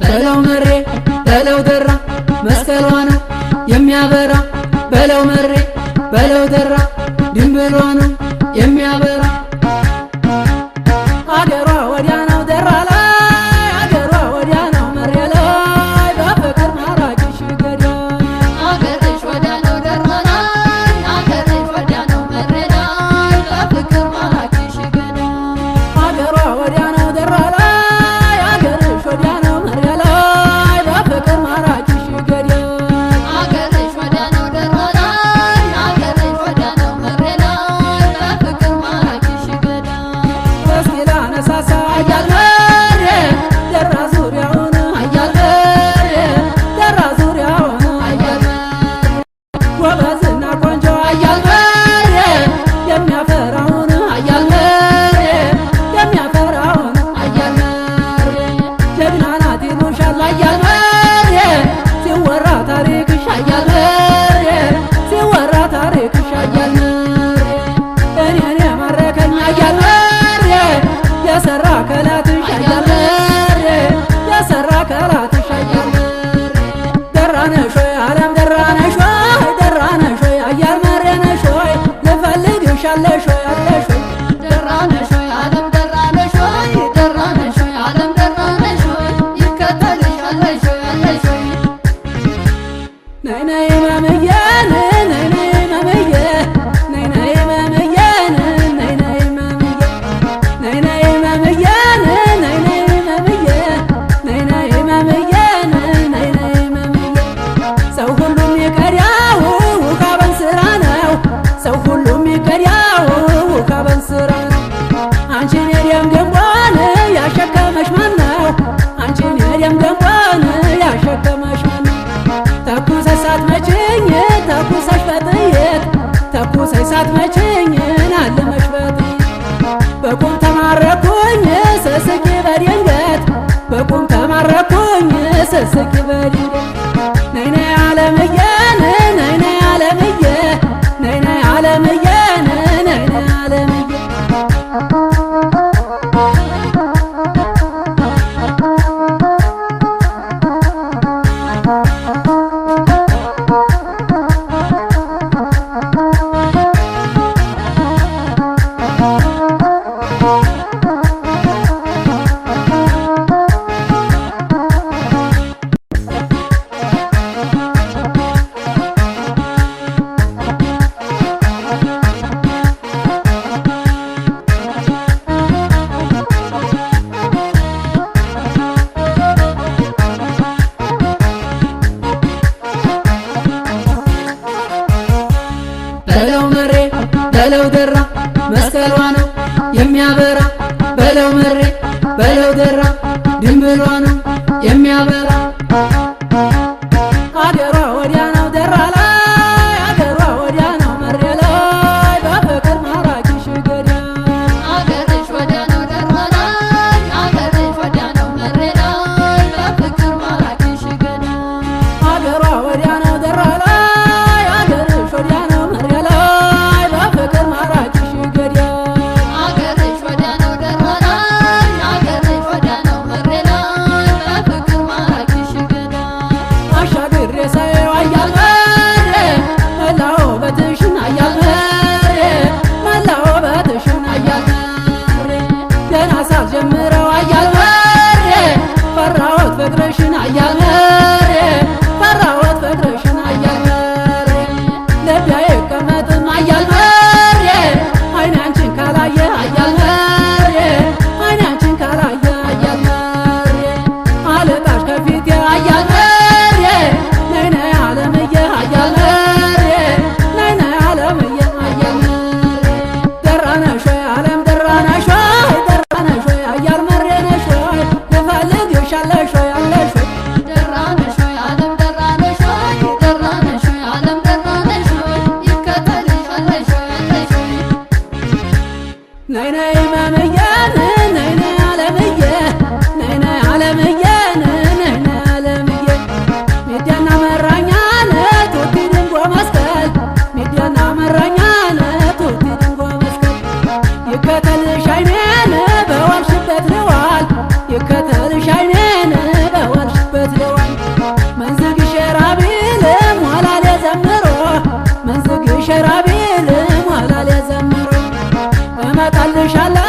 በለው መሬ በለው ደራ መስቀሏ ነው የሚያበራ በለው መሬ በለው ደራ ድንብሏ ነው የሚያበራ አገሯ ወዲያ ነው ደራ ላይ አገሯ ወዲያ ነው መሬ ላይ በፍቅር ማራኪሽ ገዳይ አገርሽ ወዲያ ነው ደራ ላይ አገርሽ ወዲያ ነው መሬ ላይ በፍቅር ማራኪሽ ገዳይ አገሯ ወዲያ ነው ደራ ላይ አገርሽ ወዲያ ነው መሬ ላይ በፍቅር ማራኪሽ ገዳይ አገርሽ ወዲያ ነው ደራ ላይ አገርሽ ወዲያ ነው መሬ ላይ በፍቅር ማራኪሽ ገዳይ እስኪ ላነሳሳ አያል መሬ ደራ ዙሪያውን አያል መሬ ደራ ዙሪያውን አያል ጎበዝና ቆንጆ አያል መሬ የሚያፈራውን አያል መሬ የሚያፈራውን አያል መሬ ጀግና ናት ይሉሻል አያል መሬ ሲወራ ታሪክሽ አያል መሬ ሲወራ ታሪክሽ አያል መሬ እኔን የማረከኝ አያል መሬ የሰራ ከላትሽ አያል መሬ የሰራ ከላትሽ አያል መሬ ደራ ነሽ ወይ ዓለም ደራ ነሽ ወይ ደራ ነሽ ወይ አያል መሬ ነሽ ወይ ልፈልግሽ አለሽ ወይ አለሽ ወይ ደራ ነሽ ወይ ዓለም ደራ ነሽ ወይ ደራ ነሽ ወይ ዓለም ደራ ነሽ ወይ ይከተልሻለሽ ወይ አለሽ ወይ ነይ ነይ ማምዬ ነይ ነይ ማምዬ ነይ ነይ ማምዬ ነይ ነይ ማምዬ ነይ ነይ ማምዬ ነይ ነይ ማምዬ ነይ ነይ ማምዬ ነይ ነይ ማምዬ ሰው ሁሉ የሚቀዳው ውካበን ስራ ነው ሰው ሁሉ የሚቀዳው ውካበን ስራ ነው አንቺን የደም ገንቧን ያሸከመሽ ማን ነው አንቺን የደም ገንቧን ያሸከመሽ ማን ነው ተኩሰሽ ሳትመችኝ ተኩሰሽ በጥይት ተኩሰሽ ሳትመችኝ አልመሽ በጥይት በቁም ተማረኩኝ ስስቂ በድንገት በቁም ተማረኩኝ ስስቂ በድንገት ነይ ነይ ዓለምዬ ነይ ነይ ዓለምዬ ነይ ነይ ዓለምዬ ነይ ነይ ዓለምዬ በለው መሬ በለው ደራ መስቀሏ ነው የሚያበራ በለው መሬ በለው ደራ ድንብሏ ነው የሚያበራ አገሯ ወዲያ ነው ደራ ላይ አገሯ ወዲያ ነው መሬ ላይ በፍቅር ማራኪሽ ገዳይ አገርሽ ወዲያ ነው ደራ ላይ አገርሽ ወዲያ ነው መሬ ላይ በፍቅር ማራኪሽ ገዳይ አገሯ ወዲያ ነው ደራ ላይ አገርሽ ወዲያ ነው መሬ ላይ በፍቅር ማራኪሽ ገዳይ አገርሽ ወዲያ ነው ደራ ላይ አገርሽ ወዲያ ነው መሬ ላይ በፍቅር ማራኪሽ ነይ ነይ ማመዬ ነይ ነይ አለምዬ ነይ ነይ አለምዬ ነይ ነይ አለምዬ ሚዳና መራኛ ቱቲ ድንጎ መስቀል ሚዳና መራኛ ቱቲ ድንጎ መስቀል ይከተልሽ አይኔን በዋልሽበት ልዋል ይከተልሽ አይኔን በዋልሽበት ልዋል መንዝግሽ ራቢል ሟላሌ ዘምሮ መንዝግሽ ራቢል ሟላሌ ዘምሮ እመጣልሻለሁ